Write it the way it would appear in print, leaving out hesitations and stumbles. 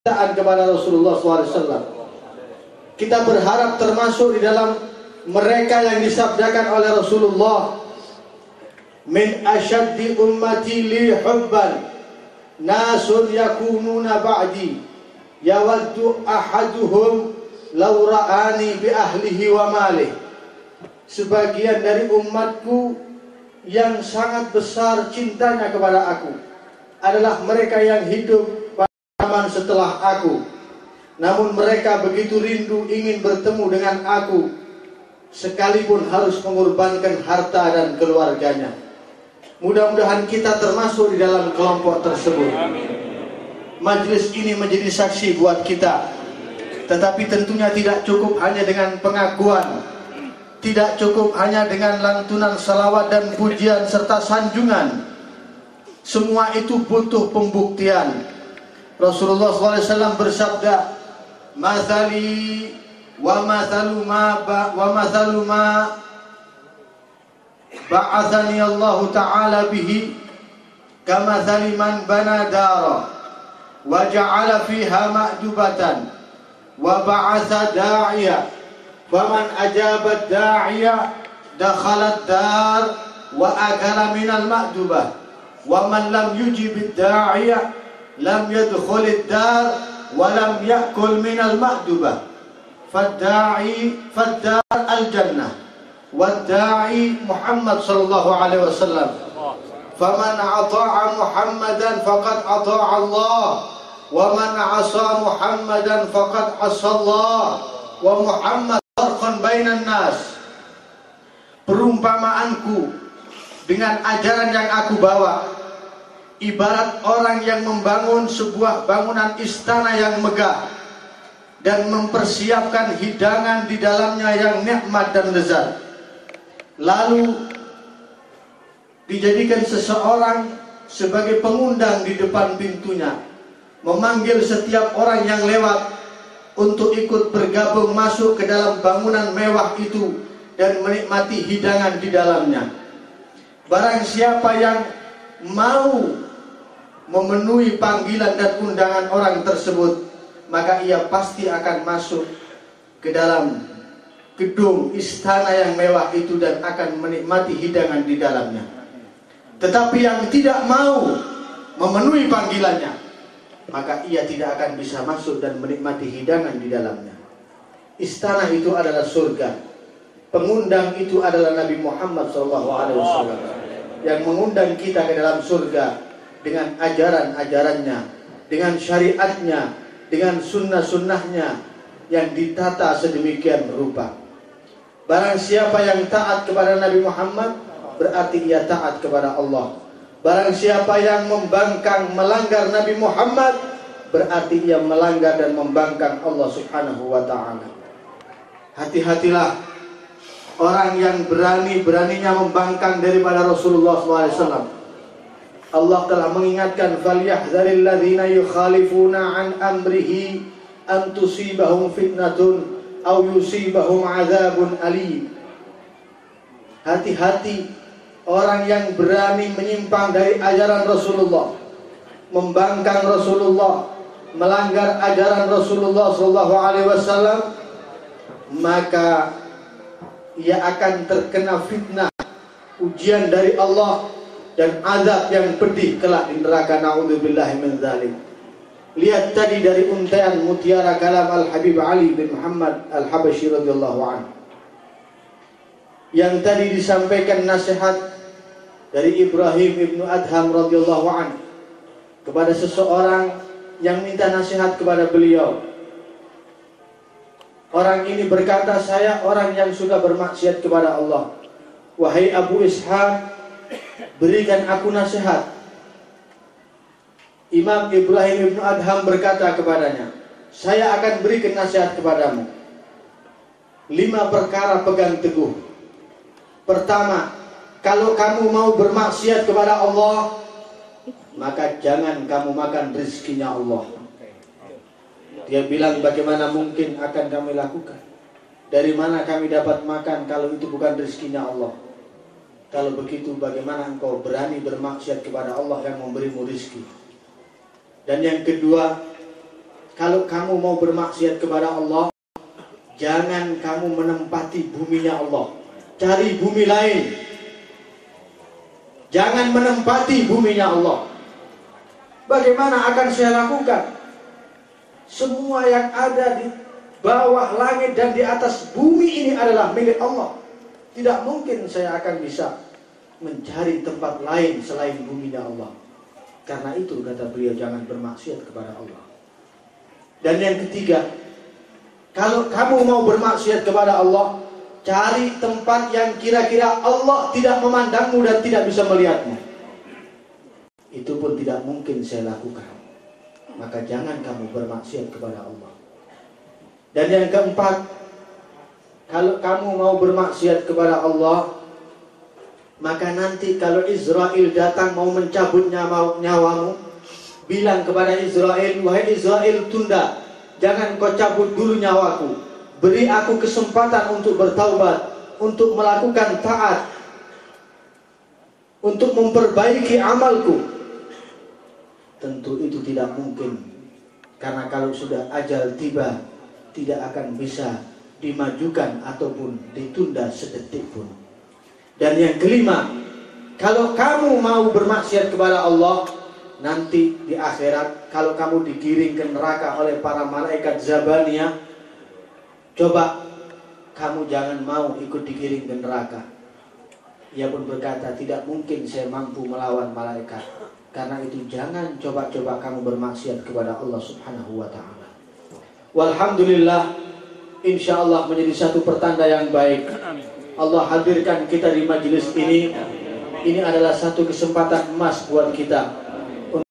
taat kepada Rasulullah SAW. Kita berharap termasuk di dalam mereka yang disabdakan oleh Rasulullah, min asyaddi ummati li hubban nasun yakununa ba'di yawaddu ahaduhum law ra'ani bi ahlihi wa malih. Sebagian dari umatku yang sangat besar cintanya kepada aku adalah mereka yang hidup pada zaman setelah aku, namun mereka begitu rindu ingin bertemu dengan aku sekalipun harus mengorbankan harta dan keluarganya. Mudah-mudahan kita termasuk di dalam kelompok tersebut. Majelis ini menjadi saksi buat kita. Tetapi tentunya tidak cukup hanya dengan pengakuan, tidak cukup hanya dengan lantunan salawat dan pujian serta sanjungan. Semua itu butuh pembuktian. Rasulullah SAW bersabda, "Mathali wa mathalu ma ba'athani Allah Ta'ala bihi kamathali man bana dara wa ja'ala fiha ma'dubatan wa ba'atha da'iya faman ajaba da'iya dakhala ad-dar wa akala minal ma'dubah wa man lam yujib ad-da'iya lam yadkhul ad-dar wa lam ya'kul minal ma'dubah fad-da'i fad-dar al-jannah والداعي محمد صلى الله عليه وسلم فمن أطاع محمدا فقد أطاع الله ومن عصى محمدا فقد عصى الله ومحمد فرق بين الناس." Perumpamaanku dengan ajaran yang aku bawa ibarat orang yang membangun sebuah bangunan istana yang megah dan mempersiapkan hidangan di dalamnya yang nikmat dan lezat. Lalu dijadikan seseorang sebagai pengundang di depan pintunya, memanggil setiap orang yang lewat untuk ikut bergabung masuk ke dalam bangunan mewah itu dan menikmati hidangan di dalamnya. Barang siapa yang mau memenuhi panggilan dan undangan orang tersebut, maka ia pasti akan masuk ke dalam gedung istana yang mewah itu dan akan menikmati hidangan di dalamnya. Tetapi yang tidak mau memenuhi panggilannya, maka ia tidak akan bisa masuk dan menikmati hidangan di dalamnya. Istana itu adalah surga. Pengundang itu adalah Nabi Muhammad SAW yang mengundang kita ke dalam surga dengan ajaran-ajarannya, dengan syariatnya, dengan sunnah-sunnahnya yang ditata sedemikian rupa. Barang siapa yang taat kepada Nabi Muhammad, berarti ia taat kepada Allah. Barang siapa yang membangkang melanggar Nabi Muhammad, berarti ia melanggar dan membangkang Allah Subhanahu wa ta'ala. Hati-hatilah orang yang berani-beraninya membangkang daripada Rasulullah SAW. Allah telah mengingatkan, "Falyahzaril ladzina yukhalifuna an amrihi an tusibahum fitnatun aw yusibahum adzabun alim." Hati-hati orang yang berani menyimpang dari ajaran Rasulullah, membangkang Rasulullah, melanggar ajaran Rasulullah SAW, maka ia akan terkena fitnah, ujian dari Allah dan azab yang pedih kelak di neraka. Na'udzubillahi min dzalik. Lihat tadi dari untaian mutiara kalam Al-Habib Ali bin Muhammad Al-Habashi radhiyallahu anhu. Yang tadi disampaikan nasihat dari Ibrahim ibnu Adham radhiyallahu anhu kepada seseorang yang minta nasihat kepada beliau. Orang ini berkata, "Saya orang yang sudah bermaksiat kepada Allah. Wahai Abu Ishaq, berikan aku nasihat." Imam Ibrahim ibnu Adham berkata kepadanya, "Saya akan berikan nasihat kepadamu. 5 perkara pegang teguh. Pertama, kalau kamu mau bermaksiat kepada Allah, maka jangan kamu makan rezekinya Allah." Dia bilang, "Bagaimana mungkin akan kami lakukan? Dari mana kami dapat makan kalau itu bukan rezekinya Allah? Kalau begitu, bagaimana engkau berani bermaksiat kepada Allah yang memberimu rezeki?" Dan yang kedua, kalau kamu mau bermaksiat kepada Allah, jangan kamu menempati buminya Allah. Cari bumi lain. Jangan menempati buminya Allah. Bagaimana akan saya lakukan? Semua yang ada di bawah langit dan di atas bumi ini adalah milik Allah. Tidak mungkin saya akan bisa mencari tempat lain selain buminya Allah. Karena itu kata beliau, jangan bermaksiat kepada Allah. Dan yang ketiga, kalau kamu mau bermaksiat kepada Allah, cari tempat yang kira-kira Allah tidak memandangmu dan tidak bisa melihatmu. Itu pun tidak mungkin saya lakukan. Maka jangan kamu bermaksiat kepada Allah. Dan yang keempat, kalau kamu mau bermaksiat kepada Allah, maka nanti kalau Israel datang mau mencabut nyawamu, bilang kepada Israel, wahai Israel, tunda, jangan kau cabut dulu nyawaku. Beri aku kesempatan untuk bertaubat, untuk melakukan taat, untuk memperbaiki amalku. Tentu itu tidak mungkin, karena kalau sudah ajal tiba, tidak akan bisa dimajukan ataupun ditunda sedetik pun. Dan yang kelima, kalau kamu mau bermaksiat kepada Allah, nanti di akhirat, kalau kamu digiring ke neraka oleh para malaikat Zabaniyah, coba kamu jangan mau ikut digiring ke neraka. Ia pun berkata, tidak mungkin saya mampu melawan malaikat. Karena itu jangan coba-coba kamu bermaksiat kepada Allah Subhanahu wa ta'ala. Walhamdulillah, insya Allah menjadi satu pertanda yang baik. Allah hadirkan kita di majelis ini. Ini adalah satu kesempatan emas buat kita